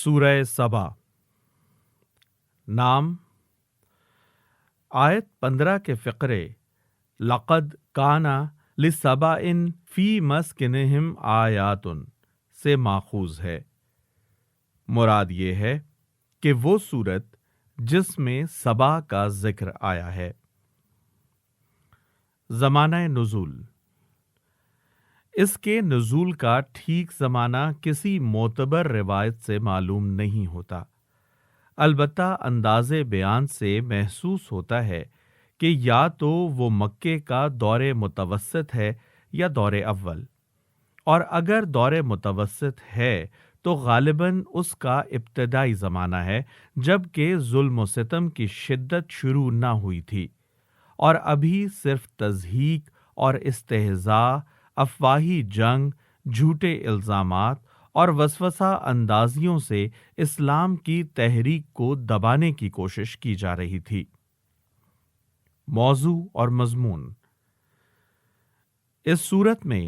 سورہ سبا۔ نام، آیت 15 کے فقرے لقد کانا لسبإ فی مسکنہم آیات سے ماخوذ ہے۔ مراد یہ ہے کہ وہ سورت جس میں سبا کا ذکر آیا ہے۔ زمانہ نزول، اس کے نزول کا ٹھیک زمانہ کسی معتبر روایت سے معلوم نہیں ہوتا، البتہ انداز بیان سے محسوس ہوتا ہے کہ یا تو وہ مکے کا دور متوسط ہے یا دور اول، اور اگر دور متوسط ہے تو غالباً اس کا ابتدائی زمانہ ہے جبکہ ظلم و ستم کی شدت شروع نہ ہوئی تھی، اور ابھی صرف تضحیک اور استہزاء، افواہی جنگ، جھوٹے الزامات اور وسوسہ اندازیوں سے اسلام کی تحریک کو دبانے کی کوشش کی جا رہی تھی۔ موضوع اور مضمون، اس صورت میں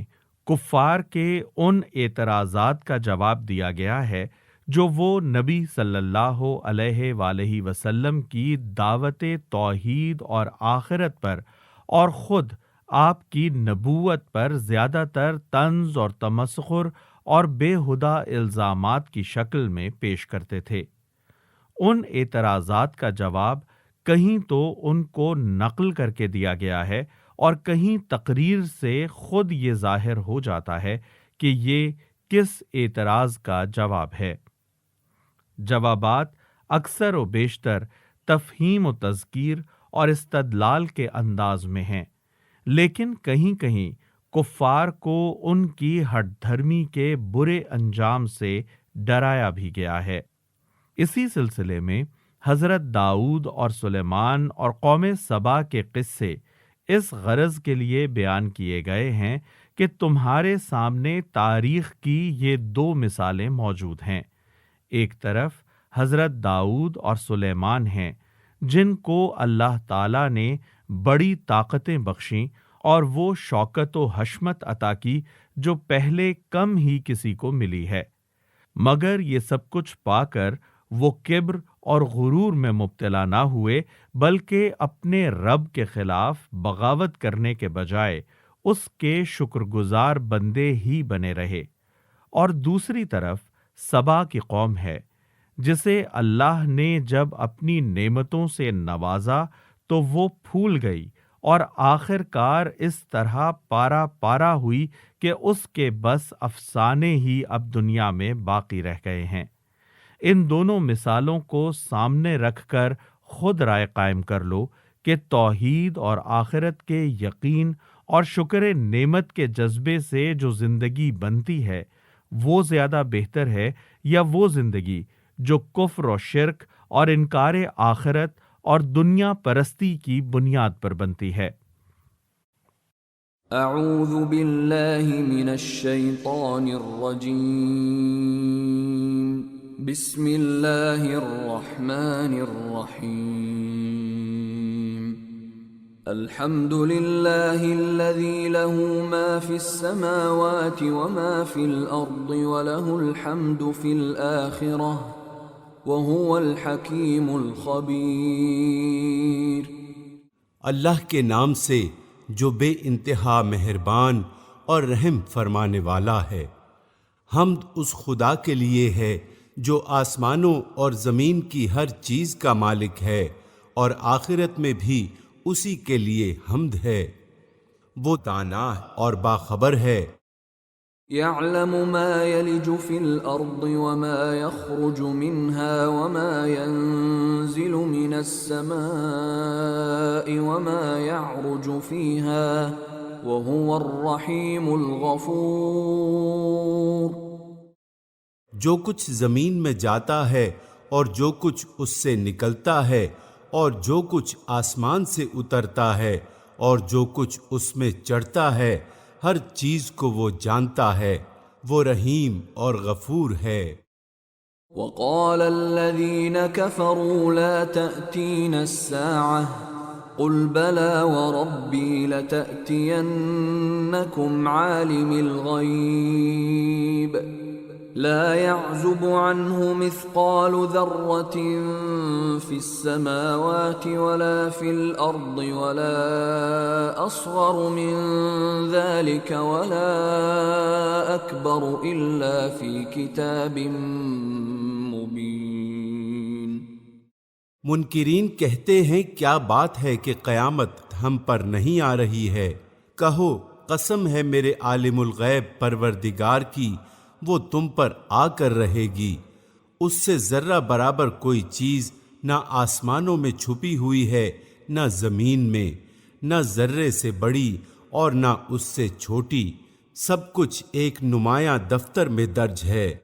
کفار کے ان اعتراضات کا جواب دیا گیا ہے جو وہ نبی صلی اللہ علیہ وآلہ وسلم کی دعوت توحید اور آخرت پر اور خود آپ کی نبوت پر زیادہ تر طنز اور تمسخر اور بے ہدہ الزامات کی شکل میں پیش کرتے تھے۔ ان اعتراضات کا جواب کہیں تو ان کو نقل کر کے دیا گیا ہے اور کہیں تقریر سے خود یہ ظاہر ہو جاتا ہے کہ یہ کس اعتراض کا جواب ہے۔ جوابات اکثر و بیشتر تفہیم و تذکیر اور استدلال کے انداز میں ہیں، لیکن کہیں کہیں کفار کو ان کی ہٹ دھرمی کے برے انجام سے ڈرایا بھی گیا ہے۔ اسی سلسلے میں حضرت داؤد اور سلیمان اور قوم سبا کے قصے اس غرض کے لیے بیان کیے گئے ہیں کہ تمہارے سامنے تاریخ کی یہ دو مثالیں موجود ہیں۔ ایک طرف حضرت داؤد اور سلیمان ہیں جن کو اللہ تعالیٰ نے بڑی طاقتیں بخشیں اور وہ شوکت و حشمت عطا کی جو پہلے کم ہی کسی کو ملی ہے، مگر یہ سب کچھ پا کر وہ کبر اور غرور میں مبتلا نہ ہوئے بلکہ اپنے رب کے خلاف بغاوت کرنے کے بجائے اس کے شکر گزار بندے ہی بنے رہے۔ اور دوسری طرف سبا کی قوم ہے جسے اللہ نے جب اپنی نعمتوں سے نوازا تو وہ پھول گئی اور آخر کار اس طرح پارا پارا ہوئی کہ اس کے بس افسانے ہی اب دنیا میں باقی رہ گئے ہیں۔ ان دونوں مثالوں کو سامنے رکھ کر خود رائے قائم کر لو کہ توحید اور آخرت کے یقین اور شکر نعمت کے جذبے سے جو زندگی بنتی ہے وہ زیادہ بہتر ہے یا وہ زندگی جو کفر و شرک اور انکار آخرت اور دنیا پرستی کی بنیاد پر بنتی ہے۔ اعوذ باللہ من الشیطان الرجیم، بسم اللہ الرحمن الرحیم۔ الحمد للہ الذی لہ ما فی السماوات وما فی الارض ولہ الحمد فی الآخرہ وَهُوَ الْحَكِيمُ الْخَبِيرُ۔ اللہ کے نام سے جو بے انتہا مہربان اور رحم فرمانے والا ہے۔ حمد اس خدا کے لیے ہے جو آسمانوں اور زمین کی ہر چیز کا مالک ہے، اور آخرت میں بھی اسی کے لیے حمد ہے۔ وہ دانا اور باخبر ہے۔ يعلم ما يلج في الأرض وما يخرج منها وما ينزل من السماء وما يعرج فيها وهو الرحيم الغفور۔ جو کچھ زمین میں جاتا ہے اور جو کچھ اس سے نکلتا ہے اور جو کچھ آسمان سے اترتا ہے اور جو کچھ اس میں چڑھتا ہے، ہر چیز کو وہ جانتا ہے، وہ رحیم اور غفور ہے۔ وقال الذين كفروا لا تأتينا الساعة قل بلى وربي لتأتينكم عالم الغيب لا يعزب عنه مثقال ذرة في السماوات ولا في الأرض ولا أصغر من ذلك ولا أكبر إلا في كتاب مبين۔ منکرین کہتے ہیں کیا بات ہے کہ قیامت ہم پر نہیں آ رہی ہے؟ کہو قسم ہے میرے عالم الغیب پروردگار کی، وہ تم پر آ کر رہے گی۔ اس سے ذرہ برابر کوئی چیز نہ آسمانوں میں چھپی ہوئی ہے نہ زمین میں، نہ ذرے سے بڑی اور نہ اس سے چھوٹی، سب کچھ ایک نمایاں دفتر میں درج ہے۔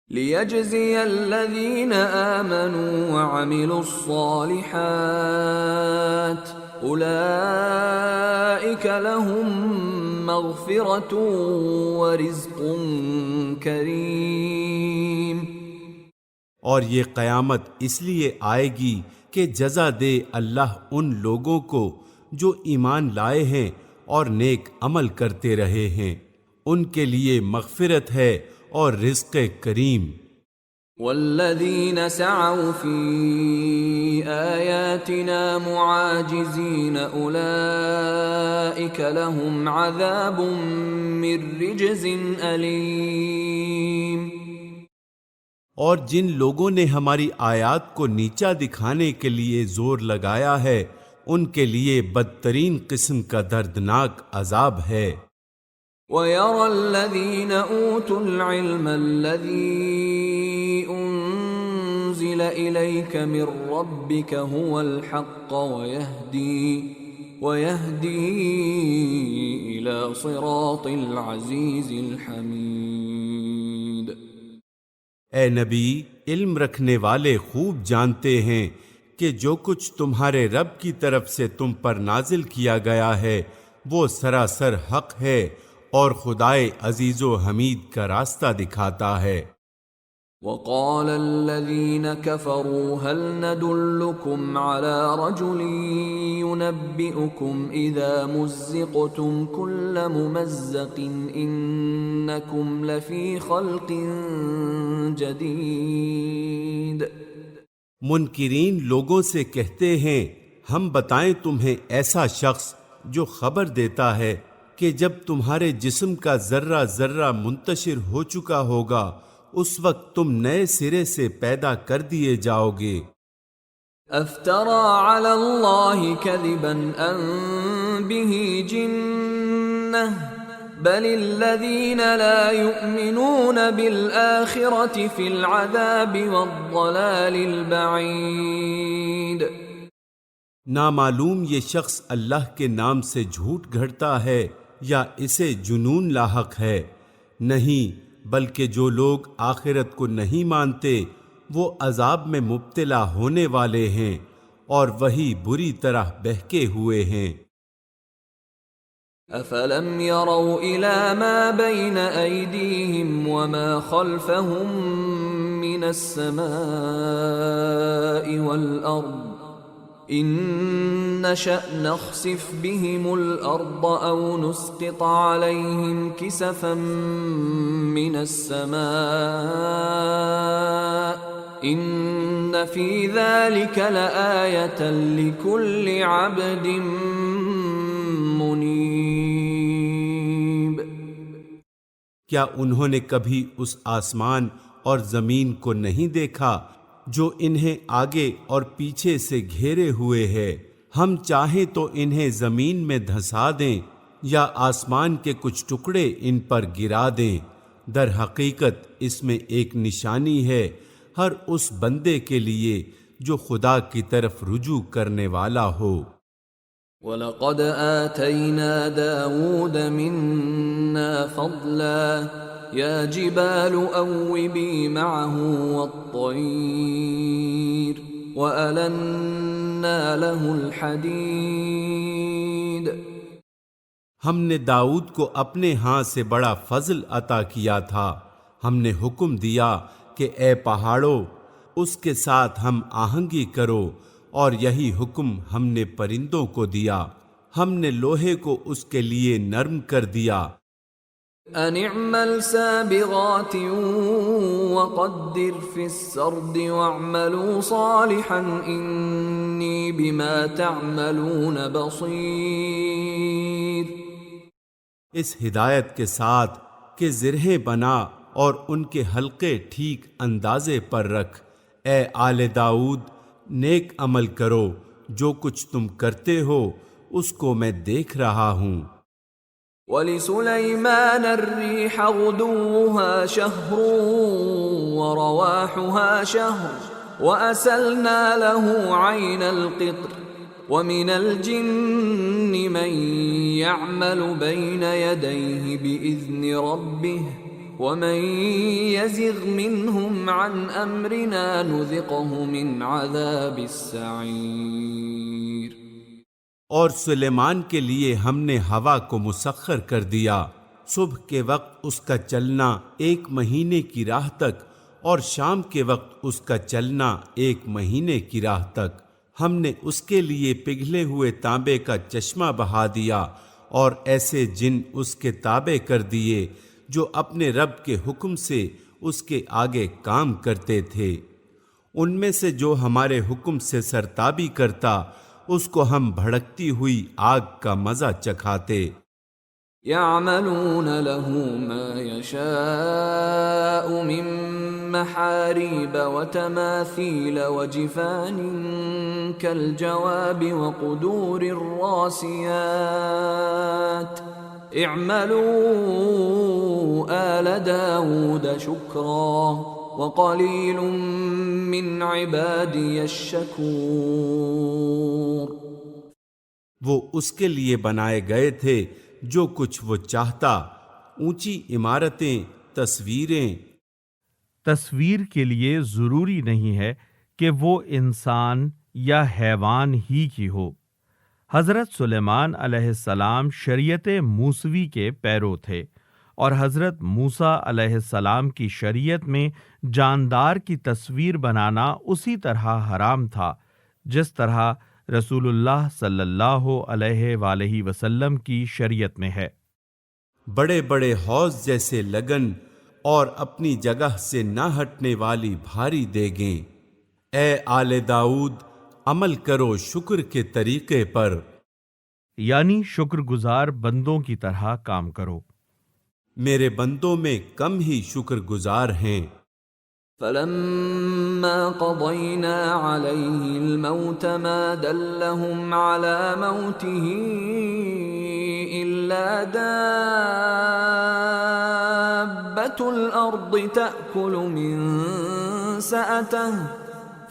لِيَجْزِيَ الَّذِينَ آمَنُوا وَعَمِلُوا الصَّالِحَاتِ أُولَئِكَ لَهُم مَّغْفِرَةٌ وَرِزْقٌ كَرِيمٌ۔ اور یہ قیامت اس لیے آئے گی کہ جزا دے اللہ ان لوگوں کو جو ایمان لائے ہیں اور نیک عمل کرتے رہے ہیں، ان کے لیے مغفرت ہے اور رزق کریم۔ والذین سعوا فی آیاتنا معاجزین اولئک لهم عذاب من رجز علیم۔ اور جن لوگوں نے ہماری آیات کو نیچا دکھانے کے لیے زور لگایا ہے، ان کے لیے بدترین قسم کا دردناک عذاب ہے۔ وَيَرَى الَّذِينَ أُوتُوا الْعِلْمَ الَّذِي أُنزِلَ إِلَيْكَ مِن رَّبِّكَ هُوَ الْحَقَّ وَيَهْدِي إِلَى صِرَاطِ الْعَزِيزِ الْحَمِيدِ۔ اے نبی، علم رکھنے والے خوب جانتے ہیں کہ جو کچھ تمہارے رب کی طرف سے تم پر نازل کیا گیا ہے وہ سراسر حق ہے اور خدائے عزیز و حمید کا راستہ دکھاتا ہے۔ وقال الذين كفروا هل ندلكم على رجل ينبئكم إذا مزقتم كل ممزق إنكم لفي خلق جديد۔ منکرین لوگوں سے کہتے ہیں ہم بتائیں تمہیں ایسا شخص جو خبر دیتا ہے کہ جب تمہارے جسم کا ذرہ ذرہ منتشر ہو چکا ہوگا اس وقت تم نئے سرے سے پیدا کر دیے جاؤ گے۔ افترى على الله كذبا ام به جنة بل الذين لا يؤمنون بالآخرة في العذاب والضلال البعيد۔ نامعلوم یہ شخص اللہ کے نام سے جھوٹ گھڑتا ہے یا اسے جنون لاحق ہے؟ نہیں، بلکہ جو لوگ آخرت کو نہیں مانتے وہ عذاب میں مبتلا ہونے والے ہیں اور وہی بری طرح بہکے ہوئے ہیں۔ افلم يروا الى ما بين ايديهم وما خلفهم من السماء والارض ان نشأ نخسف بهم الارض او نسقط عليهم كسفا من السماء ان في ذلك لآية لكل عبد منیب۔ کیا انہوں نے کبھی اس آسمان اور زمین کو نہیں دیکھا جو انہیں آگے اور پیچھے سے گھیرے ہوئے ہے؟ ہم چاہیں تو انہیں زمین میں دھسا دیں یا آسمان کے کچھ ٹکڑے ان پر گرا دیں، در حقیقت اس میں ایک نشانی ہے ہر اس بندے کے لیے جو خدا کی طرف رجوع کرنے والا ہو۔ وَلَقَدْ آتَيْنَا دَاوُودَ مِنَّا فَضْلًا يَا جِبَالُ أَوِّبِي مَعَهُ وَالطَّيْرَ وَأَلَنَّا لَهُ الْحَدِيدَ۔ ہم نے داؤد کو اپنے ہاں سے بڑا فضل عطا کیا تھا، ہم نے حکم دیا کہ اے پہاڑوں اس کے ساتھ ہم آہنگی کرو، اور یہی حکم ہم نے پرندوں کو دیا، ہم نے لوہے کو اس کے لیے نرم کر دیا۔ أن اعمل سابغات وقدر في السرد واعملوا صالحا إني بما تعملون بصير۔ اس ہدایت کے ساتھ کہ زرہیں بنا اور ان کے حلقے ٹھیک اندازے پر رکھ، اے آل داؤد نیک عمل کرو، جو کچھ تم کرتے ہو اس کو میں دیکھ رہا ہوں۔ وَلِسُلَيْمَانَ الرِّيحَ غُدُوُّهَا شَهْرٌ وَرَوَاحُهَا شَهْرٌ وَأَسَلْنَا لَهُ عَيْنَ الْقِطْرِ وَمِنَ الْجِنِّ مَن يَعْمَلُ بَيْنَ يَدَيْهِ بِإِذْنِ رَبِّهِ وَمَن يَزِغْ مِنْهُمْ عَنْ أَمْرِنَا نُذِقْهُ مِنْ عَذَابِ السَّعِيرِ۔ اور سلیمان کے لیے ہم نے ہوا کو مسخر کر دیا، صبح کے وقت اس کا چلنا 1 مہینے کی راہ تک اور شام کے وقت اس کا چلنا 1 مہینے کی راہ تک۔ ہم نے اس کے لیے پگھلے ہوئے تانبے کا چشمہ بہا دیا اور ایسے جن اس کے تابع کر دیے جو اپنے رب کے حکم سے اس کے آگے کام کرتے تھے۔ ان میں سے جو ہمارے حکم سے سرتابی کرتا اس کو ہم بھڑکتی ہوئی آگ کا مزہ چکھاتے۔ يَعْمَلُونَ لَهُ مَا يَشَاءُ مِن مَّحَارِيبَ وَتَمَاثِيلَ وَجِفَانٍ كَالْجَوَابِ وَقُدُورٍ رَّاسِيَاتٍ اعْمَلُوا آلَ دَاوُودَ شُكْرًا وَقَلِيلٌ مِّنْ عِبَادِيَ الشَّكُورُ۔ وہ اس کے لیے بنائے گئے تھے جو کچھ وہ چاہتا، اونچی عمارتیں، تصویریں۔ تصویر کے لیے ضروری نہیں ہے کہ وہ انسان یا حیوان ہی کی ہو۔ حضرت سلیمان علیہ السلام شریعت موسوی کے پیرو تھے اور حضرت موسیٰ علیہ السلام کی شریعت میں جاندار کی تصویر بنانا اسی طرح حرام تھا جس طرح رسول اللہ صلی اللہ علیہ وآلہ وسلم کی شریعت میں ہے۔ بڑے بڑے حوض جیسے لگن اور اپنی جگہ سے نہ ہٹنے والی بھاری دیگیں۔ اے آل داؤد عمل کرو شکر کے طریقے پر، یعنی شکر گزار بندوں کی طرح کام کرو۔ میرے بندوں میں کم ہی شکر گزار ہیں۔ فَلَمَّا قَضَيْنَا عَلَيْهِ الْمَوْتَ مَا دَلَّهُمْ عَلَى مَوْتِهِ إِلَّا دَابَّةُ الْأَرْضِ تَأْكُلُ مِنْ سَأَتَهُ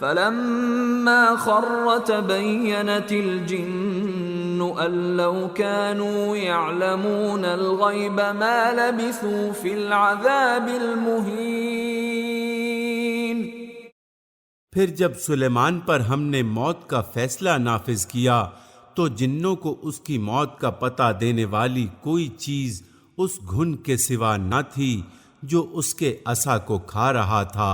فَلَمَّا خَرَّ تَبَيَّنَتِ الْجِنُّ أَن لَّوْ كَانُوا يَعْلَمُونَ الْغَيْبَ مَا لَبِثُوا فِي الْعَذَابِ الْمُهِينِ۔ پھر جب سلیمان پر ہم نے موت کا فیصلہ نافذ کیا تو جنوں کو اس کی موت کا پتہ دینے والی کوئی چیز اس گھن کے سوا نہ تھی جو اس کے عصا کو کھا رہا تھا۔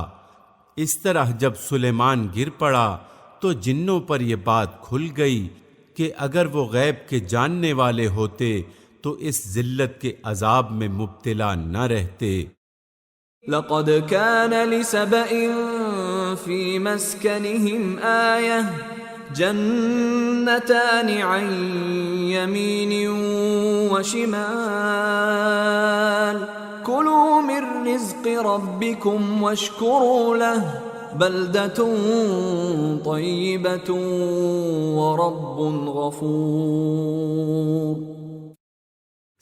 اس طرح جب سلیمان گر پڑا تو جنوں پر یہ بات کھل گئی کہ اگر وہ غیب کے جاننے والے ہوتے تو اس ذلت کے عذاب میں مبتلا نہ رہتے۔ لَقَدْ كَانَ لِسَبَإٍ فِي مَسْكَنِهِمْ آيَةٌ جَنَّتَانِ عَنْ يَمِينٍ وَشِمَالٍ كُلُوا مِن رِّزْقِ رَبِّكُمْ وَاشْكُرُوا لَهُ بَلْدَةٌ طَيِّبَةٌ وَرَبٌّ غَفُورٌ۔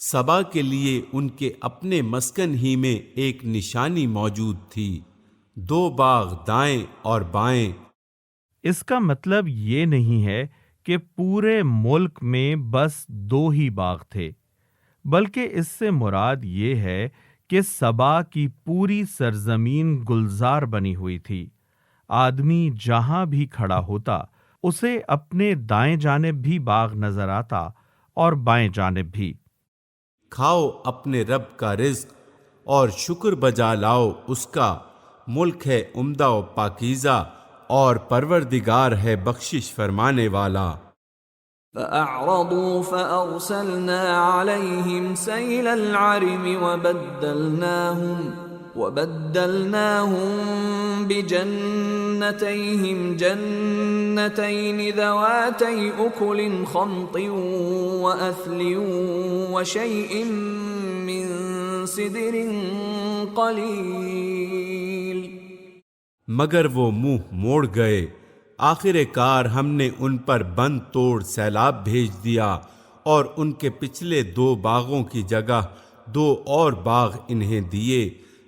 سبا کے لیے ان کے اپنے مسکن ہی میں ایک نشانی موجود تھی، 2 باغ دائیں اور بائیں۔ اس کا مطلب یہ نہیں ہے کہ پورے ملک میں بس 2 ہی باغ تھے، بلکہ اس سے مراد یہ ہے کہ سبا کی پوری سرزمین گلزار بنی ہوئی تھی۔ آدمی جہاں بھی کھڑا ہوتا اسے اپنے دائیں جانب بھی باغ نظر آتا اور بائیں جانب بھی۔ کھاؤ اپنے رب کا رزق اور شکر بجا لاؤ اس کا، ملک ہے عمدہ و پاکیزہ اور پروردگار ہے بخشش فرمانے والا۔ فأعرضوا فأرسلنا عليهم سيل العرم وبدلناهم بجنتيهم جنتين ذواتي أكل خمط وأثل وشيء من سدر قليل. مگر وہ منہ موڑ گئے. آخر کار ہم نے ان پر بند توڑ سیلاب بھیج دیا اور ان کے پچھلے 2 باغوں کی جگہ 2 اور باغ انہیں دیے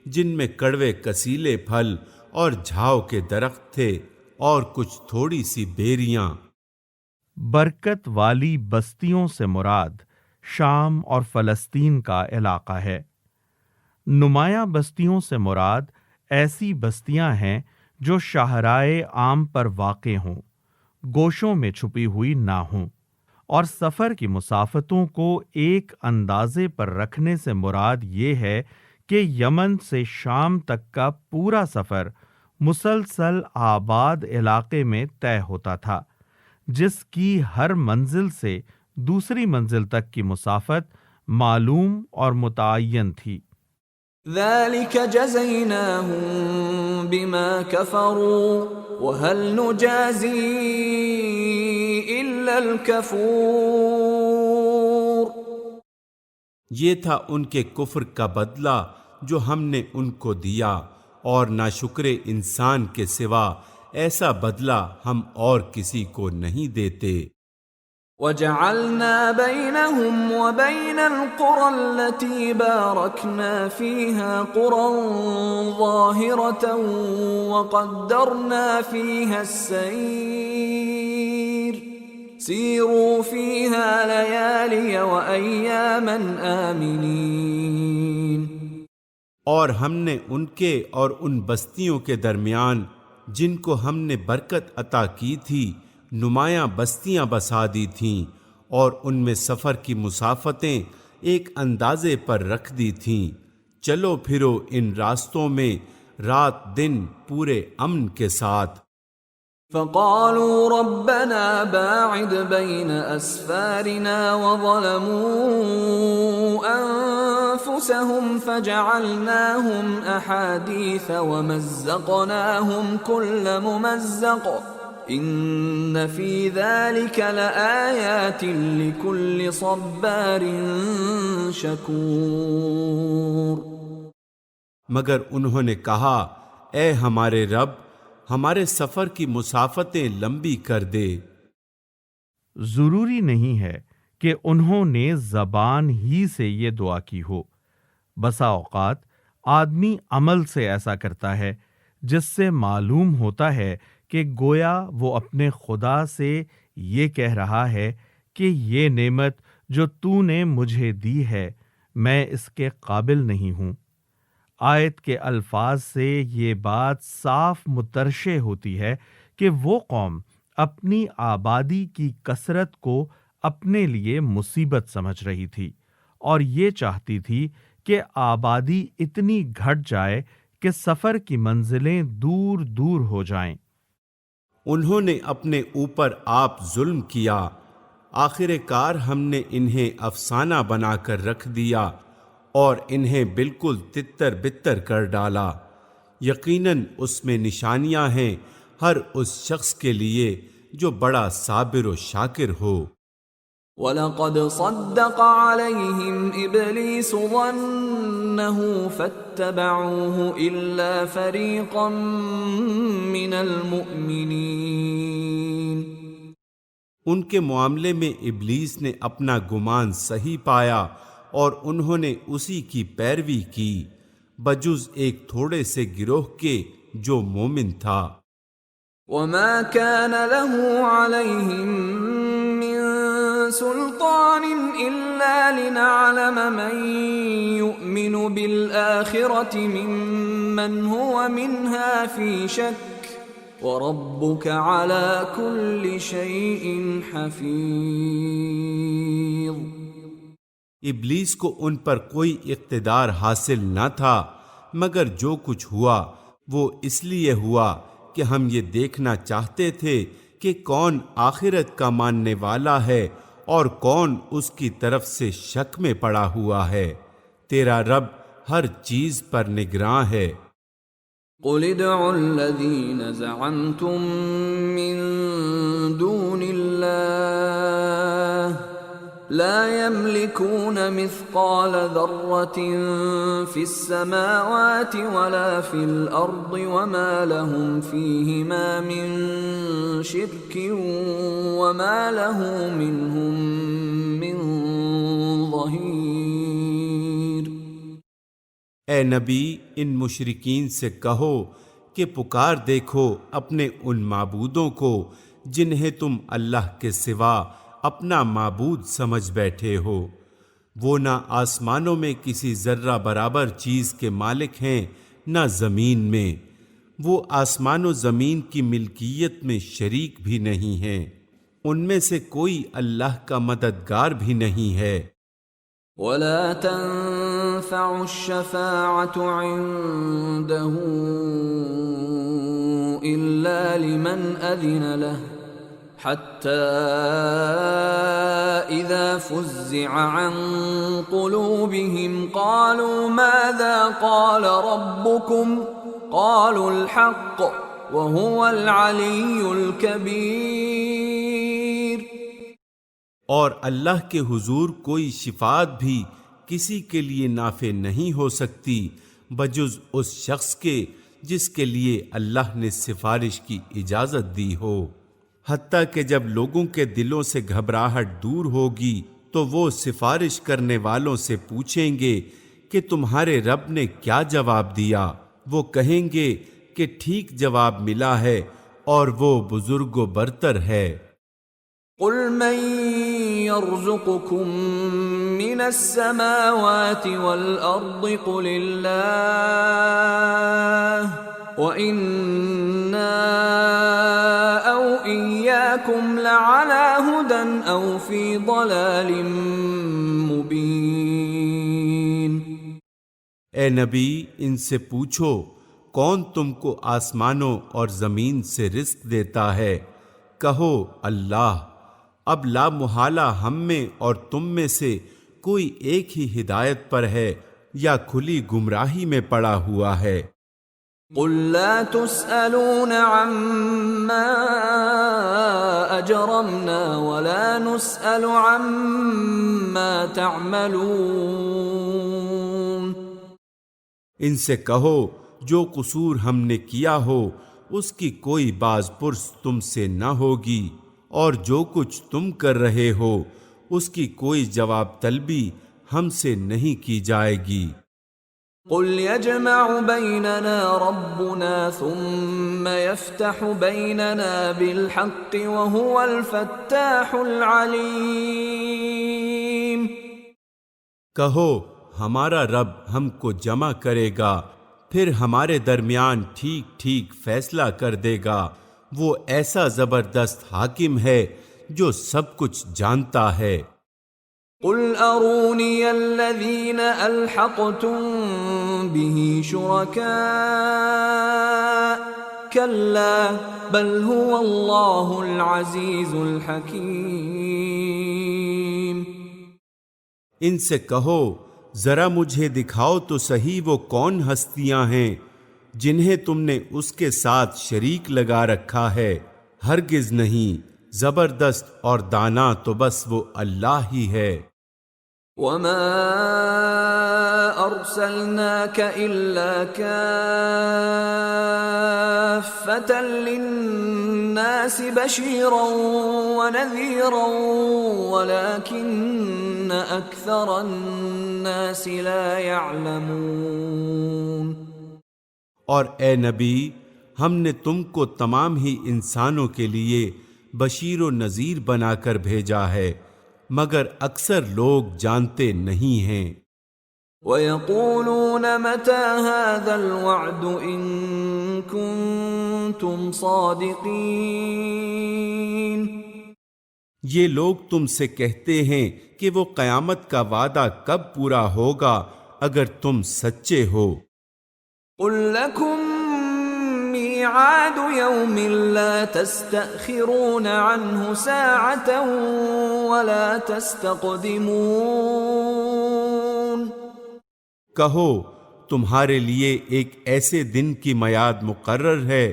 جن میں کڑوے کسیلے پھل اور جھاؤ کے درخت تھے اور کچھ تھوڑی سی بیریاں. برکت والی بستیوں سے مراد شام اور فلسطین کا علاقہ ہے. نمایاں بستیوں سے مراد ایسی بستیاں ہیں جو شاہراہ عام پر واقع ہوں، گوشوں میں چھپی ہوئی نہ ہوں، اور سفر کی مسافتوں کو ایک اندازے پر رکھنے سے مراد یہ ہے کہ یمن سے شام تک کا پورا سفر مسلسل آباد علاقے میں طے ہوتا تھا، جس کی ہر منزل سے دوسری منزل تک کی مسافت معلوم اور متعین تھی. ذلك جزيناهم بما كفروا وهل نجازي إلا الكفور. یہ تھا ان کے کفر کا بدلہ جو ہم نے ان کو دیا، اور ناشکر انسان کے سوا ایسا بدلہ ہم اور کسی کو نہیں دیتے. وَجَعَلْنَا بَيْنَهُمْ وَبَيْنَ الْقُرَى الَّتِي بَارَكْنَا فِيهَا قُرًى ظَاهِرَةً وَقَدَّرْنَا فِيهَا السَّيْرَ سِيرُوا فِيهَا لَيَالِيَ وَأَيَّامًا آمِنِينَ. اور ہم نے ان کے اور ان بستیوں کے درمیان جن کو ہم نے برکت عطا کی تھی نمایاں بستیاں بسا دی تھیں، اور ان میں سفر کی مسافتیں ایک اندازے پر رکھ دی تھیں. چلو پھرو ان راستوں میں رات دن پورے امن کے ساتھ. فقالوا ربنا باعد بين أسفارنا وظلموا أنفسهم فجعلناهم أحاديث ومزقناهم كل ممزق إن في ذلك لآيات لكل صبار شكور. مگر انہوں نے کہا اے ہمارے رب ہمارے سفر کی مسافتیں لمبی کر دے. ضروری نہیں ہے کہ انہوں نے زبان ہی سے یہ دعا کی ہو. بسا اوقات آدمی عمل سے ایسا کرتا ہے جس سے معلوم ہوتا ہے کہ گویا وہ اپنے خدا سے یہ کہہ رہا ہے کہ یہ نعمت جو تو نے مجھے دی ہے میں اس کے قابل نہیں ہوں. آیت کے الفاظ سے یہ بات صاف مترشح ہوتی ہے کہ وہ قوم اپنی آبادی کی کثرت کو اپنے لیے مصیبت سمجھ رہی تھی اور یہ چاہتی تھی کہ آبادی اتنی گھٹ جائے کہ سفر کی منزلیں دور دور ہو جائیں. انہوں نے اپنے اوپر آپ ظلم کیا، آخر کار ہم نے انہیں افسانہ بنا کر رکھ دیا اور انہیں بالکل تتر بتر کر ڈالا. یقیناً اس میں نشانیاں ہیں ہر اس شخص کے لیے جو بڑا صابر و شاکر ہو. وَلَقَدْ صَدَّقَ عَلَيْهِمْ إِبْلِيسُ ظَنَّهُ فَاتَّبَعُوهُ إِلَّا فَرِيقًا مِّنَ الْمُؤْمِنِينَ. ان کے معاملے میں ابلیس نے اپنا گمان صحیح پایا اور انہوں نے اسی کی پیروی کی بجز ایک تھوڑے سے گروہ کے جو مومن تھا. وَمَا كَانَ لَهُ عَلَيْهِمْ مِنْ سُلْطَانٍ إِلَّا لِنَعْلَمَ مَنْ يُؤْمِنُ بِالْآخِرَةِ مِمَّنْ هُوَ مِنْهَا فِي شَكٍّ وَرَبُّكَ عَلَى كُلِّ شَيْءٍ حَفِيظٌ. ابلیس کو ان پر کوئی اقتدار حاصل نہ تھا مگر جو کچھ ہوا وہ اس لیے ہوا کہ ہم یہ دیکھنا چاہتے تھے کہ کون آخرت کا ماننے والا ہے اور کون اس کی طرف سے شک میں پڑا ہوا ہے۔ تیرا رب ہر چیز پر نگراں ہے۔ قل ادعوا الذين زعمتم من دون الله لا يملكون مثقال ذرة في السماوات ولا في الأرض وما لهم فيهما من شرك وما له منهم من ظهير۔ اے نبی، ان مشرکین سے کہو کہ پکار دیکھو اپنے ان معبودوں کو جنہیں تم اللہ کے سوا اپنا معبود سمجھ بیٹھے ہو، وہ نہ آسمانوں میں کسی ذرہ برابر چیز کے مالک ہیں نہ زمین میں، وہ آسمان و زمین کی ملکیت میں شریک بھی نہیں ہیں، ان میں سے کوئی اللہ کا مددگار بھی نہیں ہے۔ ولا تنفع الشفاعة عنده إلا لمن أذن له حتى إذا فزع عن قلوبهم قالوا ماذا قال ربكم قالوا الحق وهو العلي الكبير۔ اور اللہ کے حضور کوئی شفاعت بھی کسی کے لیے نافع نہیں ہو سکتی بجز اس شخص کے جس کے لیے اللہ نے سفارش کی اجازت دی ہو، حتیٰ کہ جب لوگوں کے دلوں سے گھبراہٹ دور ہوگی تو وہ سفارش کرنے والوں سے پوچھیں گے کہ تمہارے رب نے کیا جواب دیا، وہ کہیں گے کہ ٹھیک جواب ملا ہے اور وہ بزرگ و برتر ہے۔ قل من يرزقكم من السماوات والأرض قل الله وإنا أو إياكم لعلى هدى أو في ضلال مبين۔ اے نبی، ان سے پوچھو کون تم کو آسمانوں اور زمین سے رزق دیتا ہے؟ کہو اللہ۔ اب لا محالہ ہم میں اور تم میں سے کوئی ایک ہی ہدایت پر ہے یا کھلی گمراہی میں پڑا ہوا ہے۔ قل لا تسألون عما أجرمنا ولا نسأل عما تعملون۔ ان سے کہو جو قصور ہم نے کیا ہو اس کی کوئی باز پرس تم سے نہ ہوگی، اور جو کچھ تم کر رہے ہو اس کی کوئی جواب طلبی ہم سے نہیں کی جائے گی۔ قل يجمع بيننا ربنا ثم يفتح بيننا بالحق وهو الفتاح العليم۔ کہو ہمارا رب ہم کو جمع کرے گا، پھر ہمارے درمیان ٹھیک ٹھیک فیصلہ کر دے گا، وہ ایسا زبردست حاکم ہے جو سب کچھ جانتا ہے۔ قل اروني الذين الحقتم به شركاء كلا بل هو الله العزيز الحكيم۔ ان سے کہو ذرا مجھے دکھاؤ تو صحیح وہ کون ہستیاں ہیں جنہیں تم نے اس کے ساتھ شریک لگا رکھا ہے، ہرگز نہیں، زبردست اور دانا تو بس وہ اللہ ہی ہے۔ وما ارسلناك الا كافة للناس بشيرا ونذيرا ولكن اكثر الناس لا يعلمون۔ اور اے نبی، ہم نے تم کو تمام ہی انسانوں کے لیے بشیر و نذیر بنا کر بھیجا ہے، مگر اکثر لوگ جانتے نہیں ہیں۔ وَيَقُولُونَ مَتَى هَذَا الْوَعْدُ إِن كُنتُمْ صَادِقِينَ۔ یہ لوگ تم سے کہتے ہیں کہ وہ قیامت کا وعدہ کب پورا ہوگا اگر تم سچے ہو۔ قُل لَّكُم ميعاد يوم لا تستأخرون عنه ساعة ولا تستقدمون۔ کہو تمہارے لیے ایک ایسے دن کی میعاد مقرر ہے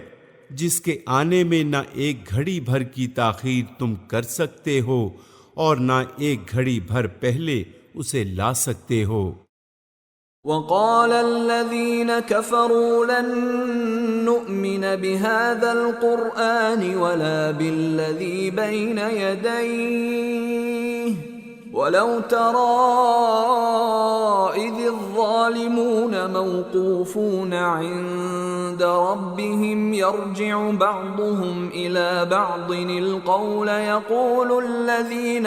جس کے آنے میں نہ ایک گھڑی بھر کی تاخیر تم کر سکتے ہو اور نہ ایک گھڑی بھر پہلے اسے لا سکتے ہو۔ وقال الذين كفروا لن نؤمن بهذا القرآن ولا بالذي بين يديه ولو ترى إذ الظالمون موقوفون عند ربهم يرجع بعضهم إلى بعض القول يقول الذين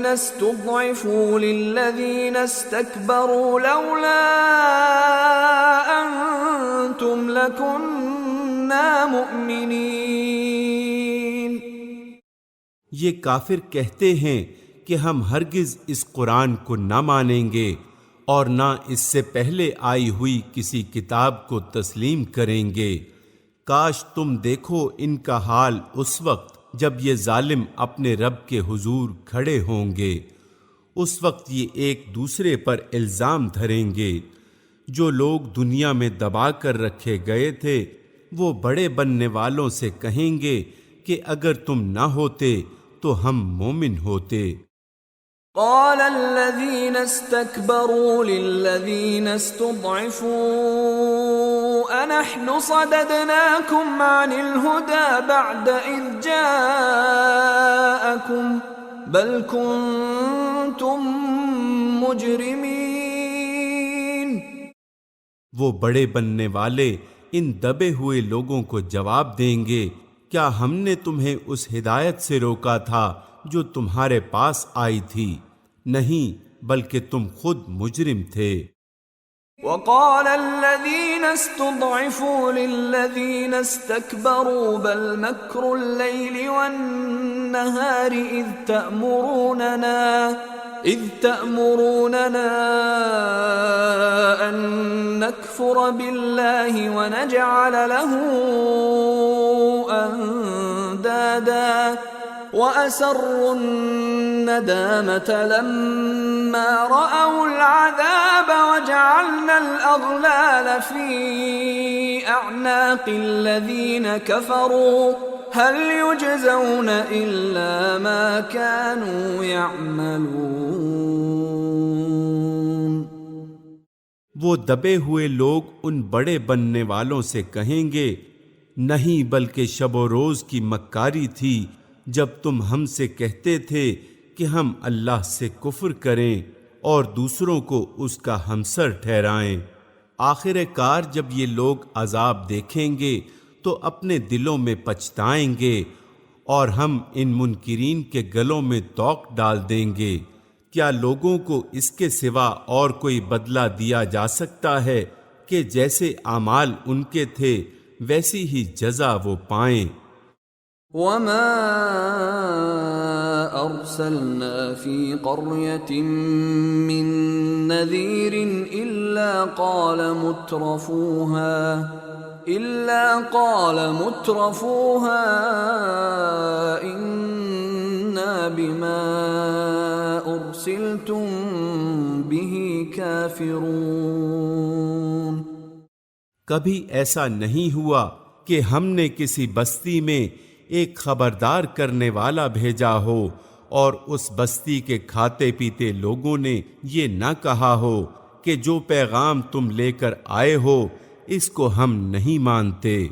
استضعفوا للذين استكبروا لولا أنتم لكنا مؤمنين۔ یہ کافر کہتے ہیں کہ ہم ہرگز اس قرآن کو نہ مانیں گے اور نہ اس سے پہلے آئی ہوئی کسی کتاب کو تسلیم کریں گے۔ کاش تم دیکھو ان کا حال اس وقت جب یہ ظالم اپنے رب کے حضور کھڑے ہوں گے، اس وقت یہ ایک دوسرے پر الزام دھریں گے۔ جو لوگ دنیا میں دبا کر رکھے گئے تھے وہ بڑے بننے والوں سے کہیں گے کہ اگر تم نہ ہوتے تو ہم مومن ہوتے۔ قال الذين استكبروا للذين استضعفوا أنحن صددناكم عن الهدى بعد إذ جاءكم بل كنتم مجرمين۔ وہ بڑے بننے والے ان دبے ہوئے لوگوں کو جواب دیں گے، کیا ہم نے تمہیں اس ہدایت سے روکا تھا جو تمہارے پاس آئی تھی؟ نہیں، بلکہ تم خود مجرم تھے۔ وقال الذين استضعفوا للذين استكبروا بل مكر الليل والنهار إذ تأمروننا أن نكفر بالله ونجعل له أندادا وأسروا الندامة لما رأوا العذاب وجعلنا الأغلال في أعناق الذين كفروا هل يجزون إلا ما كانوا يعملون۔ وہ دبے ہوئے لوگ ان بڑے بننے والوں سے کہیں گے، نہیں بلکہ شب و روز کی مکاری تھی جب تم ہم سے کہتے تھے کہ ہم اللہ سے کفر کریں اور دوسروں کو اس کا ہمسر ٹھہرائیں۔ آخر کار جب یہ لوگ عذاب دیکھیں گے تو اپنے دلوں میں پچھتائیں گے اور ہم ان منکرین کے گلوں میں توق ڈال دیں گے۔ کیا لوگوں کو اس کے سوا اور کوئی بدلہ دیا جا سکتا ہے کہ جیسے اعمال ان کے تھے ویسی ہی جزا وہ پائیں۔ وما أرسلنا في قرية من نذير إلا قال مترفوها إنا بما أرسلتم به كافرون۔ کبھی ایسا نہیں ہوا کہ ہم نے کسی بستی میں ایک خبردار کرنے والا بھیجا ہو اور اس بستی کے کھاتے پیتے لوگوں نے یہ نہ کہا ہو کہ جو پیغام تم لے کر آئے ہو اس کو ہم نہیں مانتے۔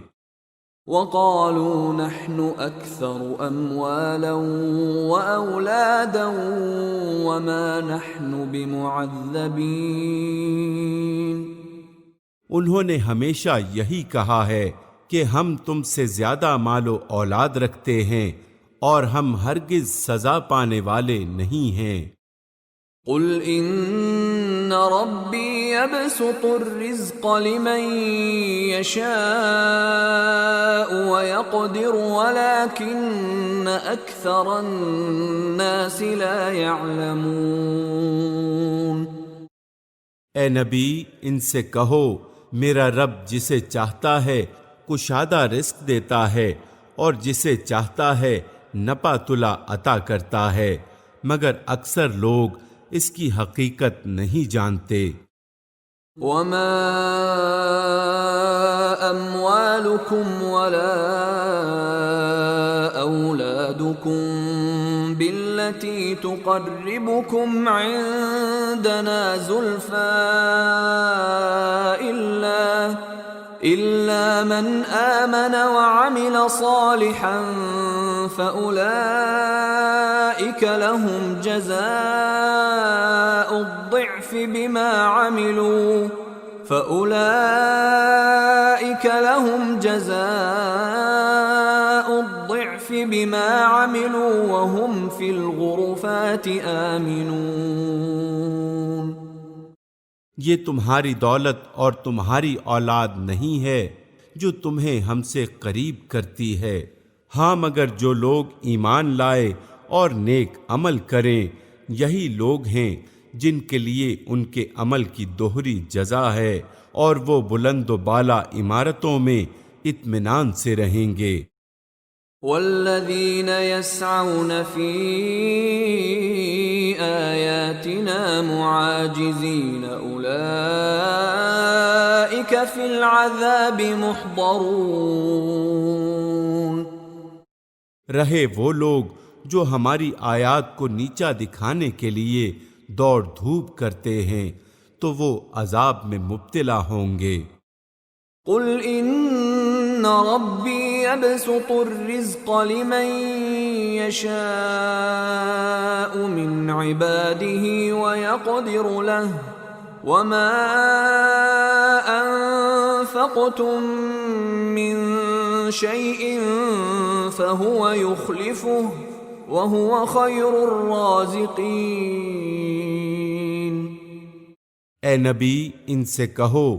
وقالوا نحن أكثر أموالا وأولادا وما نحن بمعذبين۔ انہوں نے ہمیشہ یہی کہا ہے کہ ہم تم سے زیادہ مال و اولاد رکھتے ہیں اور ہم ہرگز سزا پانے والے نہیں ہیں۔ قل ان ربی یبسط الرزق لمن یشاء ویقدر ولكن اکثر الناس لا يعلمون۔ اے نبی ان سے کہو میرا رب جسے چاہتا ہے کشادہ رزق دیتا ہے اور جسے چاہتا ہے نپا تلا عطا کرتا ہے، مگر اکثر لوگ اس کی حقیقت نہیں جانتے۔ وما أموالكم ولا أولادكم بالتي تقربكم عندنا زلفى إلا من آمن وعمل صالحا فأولئك لهم جزاء الضعف بما عملوا وهم في الغرفات آمنون۔ یہ تمہاری دولت اور تمہاری اولاد نہیں ہے جو تمہیں ہم سے قریب کرتی ہے، ہاں مگر جو لوگ ایمان لائے اور نیک عمل کریں یہی لوگ ہیں جن کے لیے ان کے عمل کی دوہری جزا ہے، اور وہ بلند و بالا عمارتوں میں اطمینان سے رہیں گے۔ والذین یسعون فی آیاتنا معاجزین اولئک فی العذاب محضرون۔ رہے وہ لوگ جو ہماری آیات کو نیچا دکھانے کے لیے دوڑ دھوپ کرتے ہیں تو وہ عذاب میں مبتلا ہوں گے۔ قل ان ربی یبسط الرزق لمن یشاء من عباده ویقدر له وما انفقتم من شیء فهو یخلفه وهو خیر الرازقین۔ اے نبی ان سے کہو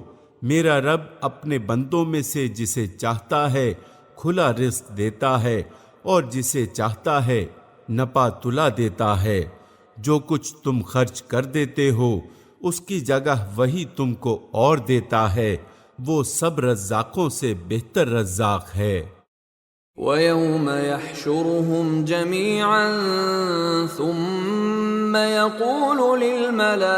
میرا رب اپنے بندوں میں سے جسے چاہتا ہے کھلا رزق دیتا ہے اور جسے چاہتا ہے نپا تلا دیتا ہے، جو کچھ تم خرچ کر دیتے ہو اس کی جگہ وہی تم کو اور دیتا ہے، وہ سب رزاقوں سے بہتر رزاق ہے۔ وَيَوْمَ يَحْشُرُهُمْ جَمِيعًا ثُمَّ يَقُولُ لِلْمَلَائِكَةِ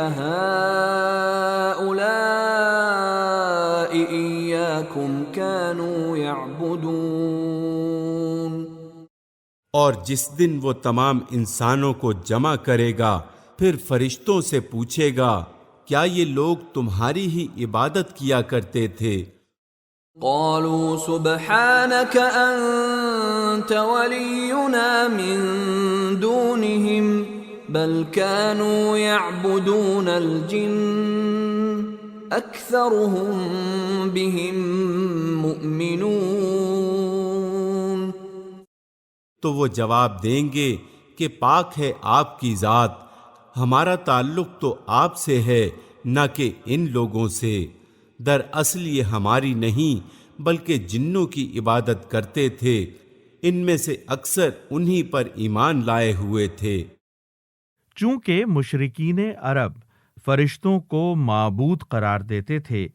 أَهَؤُلَاءِ إِيَّاكُمْ كَانُوا يَعْبُدُونَ۔ اور جس دن وہ تمام انسانوں کو جمع کرے گا پھر فرشتوں سے پوچھے گا کیا یہ لوگ تمہاری ہی عبادت کیا کرتے تھے؟ قالوا سبحانك أنت ولينا من دونهم بل كانوا يعبدون الجن أكثرهم بهم مؤمنون۔ تو وہ جواب دیں گے کہ پاک ہے آپ کی ذات، ہمارا تعلق تو آپ سے ہے نہ کہ ان لوگوں سے، دراصل یہ ہماری نہیں بلکہ جنوں کی عبادت کرتے تھے، ان میں سے اکثر انہی پر ایمان لائے ہوئے تھے۔ چونکہ مشرکین عرب فرشتوں کو معبود قرار دیتے تھے،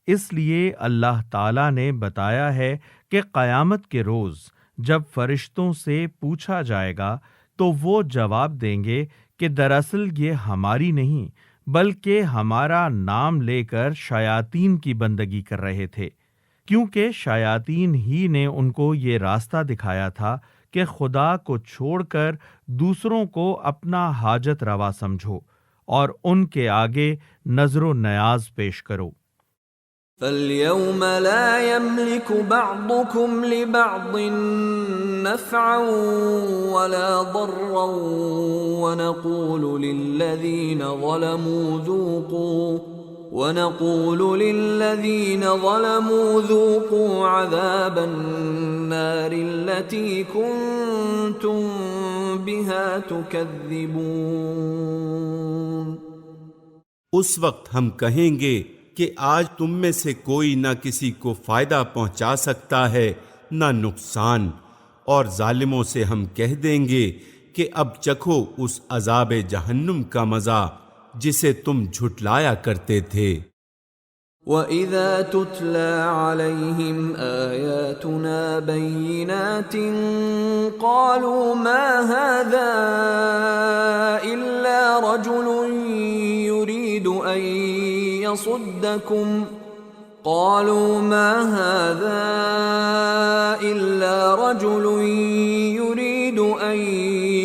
اس لیے اللہ تعالیٰ نے بتایا ہے کہ قیامت کے روز جب فرشتوں سے پوچھا جائے گا تو وہ جواب دیں گے کہ دراصل یہ ہماری نہیں بلکہ ہمارا نام لے کر شیاطین کی بندگی کر رہے تھے، کیونکہ شیاطین ہی نے ان کو یہ راستہ دکھایا تھا کہ خدا کو چھوڑ کر دوسروں کو اپنا حاجت روا سمجھو اور ان کے آگے نظر و نیاز پیش کرو۔ فَالْيَوْمَ لَا يَمْلِكُ بَعْضُكُمْ لِبَعْضٍ نَفْعًا وَلَا ضَرًّا وَنَقُولُ لِلَّذِينَ ظَلَمُوا ذُوقُوا عَذَابَ النَّارِ الَّتِي كُنتُم بِهَا تُكَذِّبُونَ۔ اس وقت ہم کہیں گے کہ آج تم میں سے کوئی نہ کسی کو فائدہ پہنچا سکتا ہے نہ نقصان، اور ظالموں سے ہم کہہ دیں گے کہ اب چکھو اس عذاب جہنم کا مزہ جسے تم جھٹلایا کرتے تھے۔ وَإِذَا تُتْلَى عَلَيْهِمْ آيَاتُنَا بَيِّنَاتٍ قَالُوا مَا هَذَا إِلَّا رَجُلٌ يُرِيدُ أَن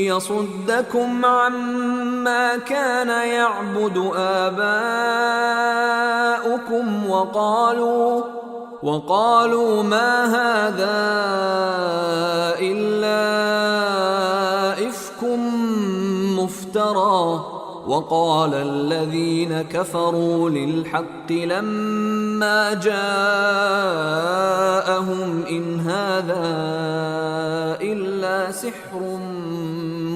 يَصُدَّكُمْ عَمَّا كَانَ يَعْبُدُ آبَاؤُكُمْ وَقَالُوا مَا هَذَا إِلَّا إِفْكٌ مُفْتَرًى وَقَالَ الَّذِينَ كَفَرُوا لِلْحَقِّ لَمَّا جَاءَهُمْ إِنْ هَذَا إِلَّا سِحْرٌ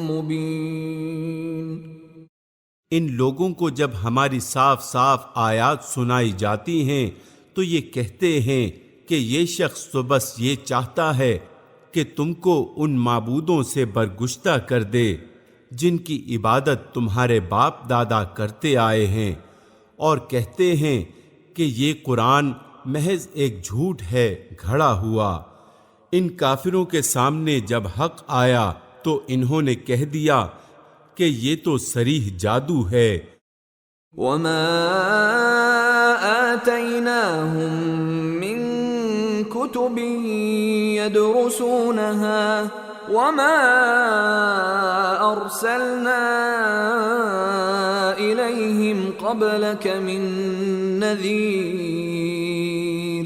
مُبِينٌ۔ ان لوگوں کو جب ہماری صاف صاف آیات سنائی جاتی ہیں تو یہ کہتے ہیں کہ یہ شخص تو بس یہ چاہتا ہے کہ تم کو ان معبودوں سے برگشتہ کر دے جن کی عبادت تمہارے باپ دادا کرتے آئے ہیں، اور کہتے ہیں کہ یہ قرآن محض ایک جھوٹ ہے گھڑا ہوا۔ ان کافروں کے سامنے جب حق آیا تو انہوں نے کہہ دیا کہ یہ تو صریح جادو ہے۔ وَمَا آتَيْنَاهُم مِّن كُتُبٍ يَدْرُسُونَهَا وَمَا أَرْسَلْنَا إِلَيْهِمْ قَبْلَكَ مِن نَّذِيرٍ۔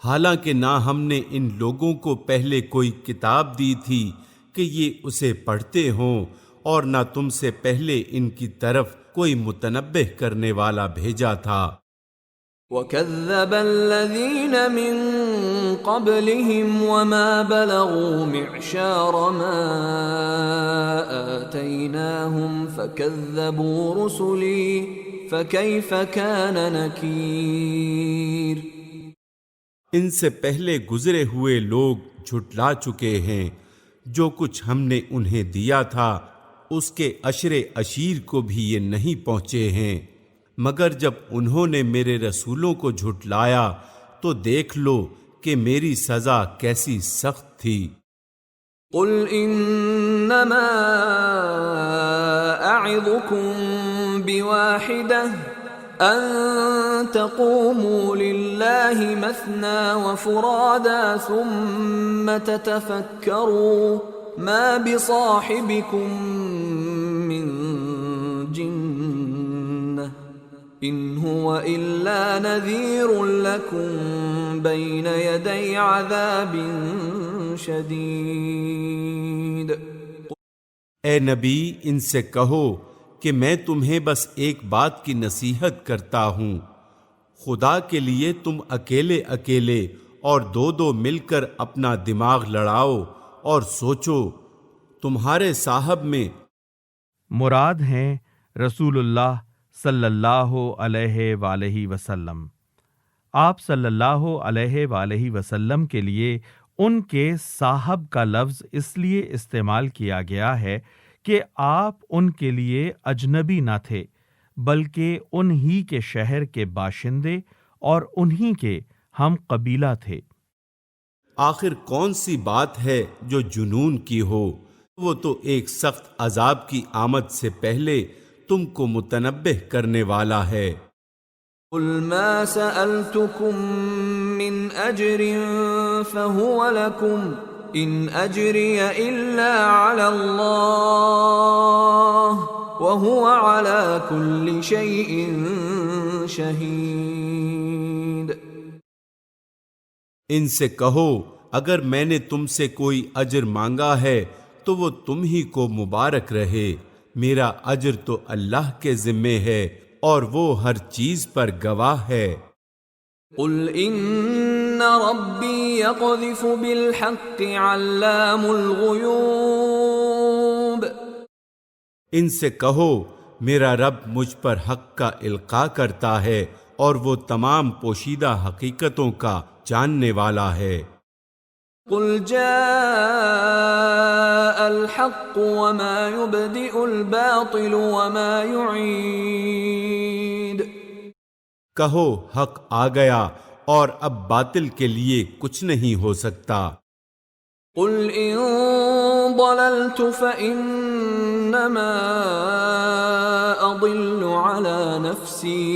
حالانکہ نہ ہم نے ان لوگوں کو پہلے کوئی کتاب دی تھی کہ یہ اسے پڑھتے ہوں، اور نہ تم سے پہلے ان کی طرف کوئی متنبہ کرنے والا بھیجا تھا۔ وَكَذَّبَ الَّذِينَ مِن قَبْلِهِمْ وَمَا بَلَغُوا مِعْشَارَ مَا آتَيْنَاهُمْ فَكَذَّبُوا رُسُلِي فَكَيْفَ كَانَ نَكِيرِ۔ ان سے پہلے گزرے ہوئے لوگ جھٹلا چکے ہیں، جو کچھ ہم نے انہیں دیا تھا اس کے عشر عشیر کو بھی یہ نہیں پہنچے ہیں، مگر جب انہوں نے میرے رسولوں کو جھٹلایا تو دیکھ لو کہ میری سزا کیسی سخت تھی۔ قُلْ إِنَّمَا أَعِظُكُمْ بِوَاحِدَةٍ أَن تَقُومُوا لِلَّهِ مَثْنَى وَفُرَادَى ثُمَّ تَتَفَكَّرُوا مَا بِصَاحِبِكُم مِّن جِنَّةٍ إِنْ هُوَ إِلَّا نَذِيرٌ لَكُمْ بَيْنَ يَدَيْ عَذَابٍ شَدِيدٍ۔ اے نبی، ان سے کہو کہ میں تمہیں بس ایک بات کی نصیحت کرتا ہوں، خدا کے لیے تم اکیلے اکیلے اور دو دو مل کر اپنا دماغ لڑاؤ اور سوچو، تمہارے صاحب میں مراد ہیں رسول اللہ صلی اللہ علیہ وآلہ وسلم۔ آپ صلی اللہ علیہ وآلہ وسلم کے لیے ان کے صاحب کا لفظ اس لیے استعمال کیا گیا ہے کہ آپ ان کے لیے اجنبی نہ تھے، بلکہ انہی کے شہر کے باشندے اور انہی کے ہم قبیلہ تھے۔ آخر کون سی بات ہے جو جنون کی ہو؟ وہ تو ایک سخت عذاب کی آمد سے پہلے تم کو متنبہ کرنے والا ہے۔ قُلْ مَا سَأَلْتُكُم مِّنْ أَجْرٍ فَهُوَ لَكُمْ إِنْ أَجْرِيَ إِلَّا عَلَى اللَّهِ وَهُوَ عَلَى كُلِّ شَيْءٍ شَهِيدٌ۔ ان سے کہو اگر میں نے تم سے کوئی اجر مانگا ہے تو وہ تم ہی کو مبارک رہے، میرا اجر تو اللہ کے ذمے ہے اور وہ ہر چیز پر گواہ ہے۔ قُلْ إِنَّ رَبِّي يَقْذِفُ بِالْحَقِّ عَلَّامُ الْغُیُوبِ۔ ان سے کہو میرا رب مجھ پر حق کا القاء کرتا ہے اور وہ تمام پوشیدہ حقیقتوں کا جاننے والا ہے۔ قل جاء الحق وما يبدئ الباطل وما يعيد. کہو حق آ گیا اور اب باطل کے لیے کچھ نہیں ہو سکتا. قل ان ضللت فانما اضل على نفسي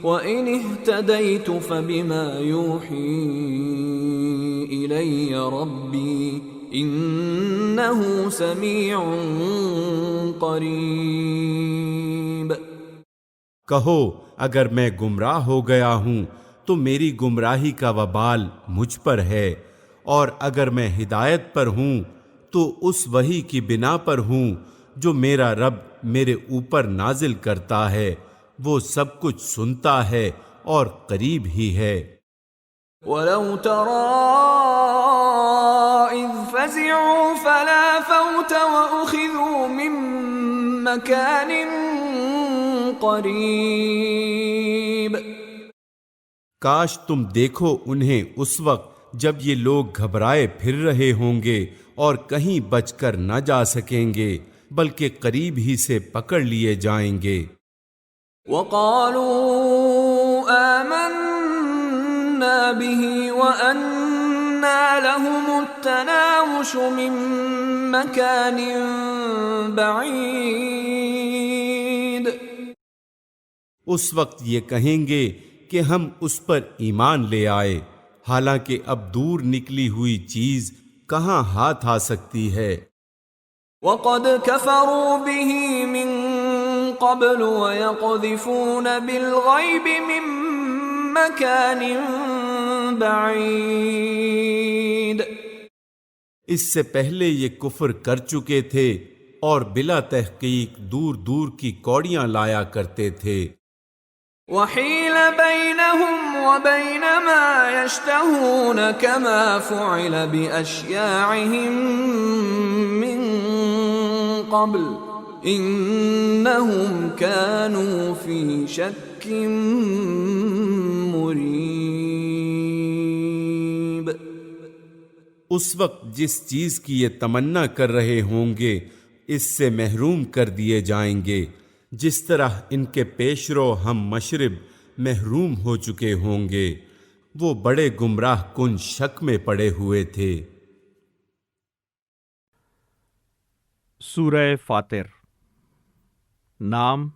وان اهتديت فبما يوحي الي ربي انه سميع قريب. کہو اگر میں گمراہ ہو گیا ہوں تو میری گمراہی کا وبال مجھ پر ہے، اور اگر میں ہدایت پر ہوں تو اس وحی کی بنا پر ہوں جو میرا رب میرے اوپر نازل کرتا ہے، وہ سب کچھ سنتا ہے اور قریب ہی ہے. وَلَوْ تَرَىٰ إِذْ فَزِعُوا فَلَا فَوْتَ وَأُخِذُوا مِن مَّكَانٍ قَرِيبٍ. کاش تم دیکھو انہیں اس وقت جب یہ لوگ گھبرائے پھر رہے ہوں گے اور کہیں بچ کر نہ جا سکیں گے، بلکہ قریب ہی سے پکڑ لیے جائیں گے. وَقَالُوا آمَنَّا بِهِ وَأَنَّىٰ لَهُمُ التَّنَاوُشُ مِن مَّكَانٍ بَعِيدٍ. اس وقت یہ کہیں گے کہ ہم اس پر ایمان لے آئے، حالانکہ اب دور نکلی ہوئی چیز کہاں ہاتھ آ سکتی ہے. وَقَدْ كَفَرُوا بِهِ مِن قَبْلُ وَيَقْذِفُونَ بِالْغَيْبِ مِن مَّكَانٍ بَعِيدٍ. اس سے پہلے یہ کفر کر چکے تھے اور بلا تحقیق دور دور کی کوڑیاں لایا کرتے تھے. وَحِيلَ بَيْنَهُمْ وَبَيْنَ مَا يَشْتَهُونَ كَمَا فُعِلَ بِأَشْيَاعِهِمْ مِنْ قَبْلُ إِنَّهُمْ كَانُوا فِي شَكٍّ مُّرِيبٍ. اس وقت جس چیز کی یہ تمنا کر رہے ہوں گے اس سے محروم کر دیے جائیں گے، جس طرح ان کے پیشرو ہم مشرب محروم ہو چکے ہوں گے. وہ بڑے گمراہ کن شک میں پڑے ہوئے تھے. سورہ فاطر. نام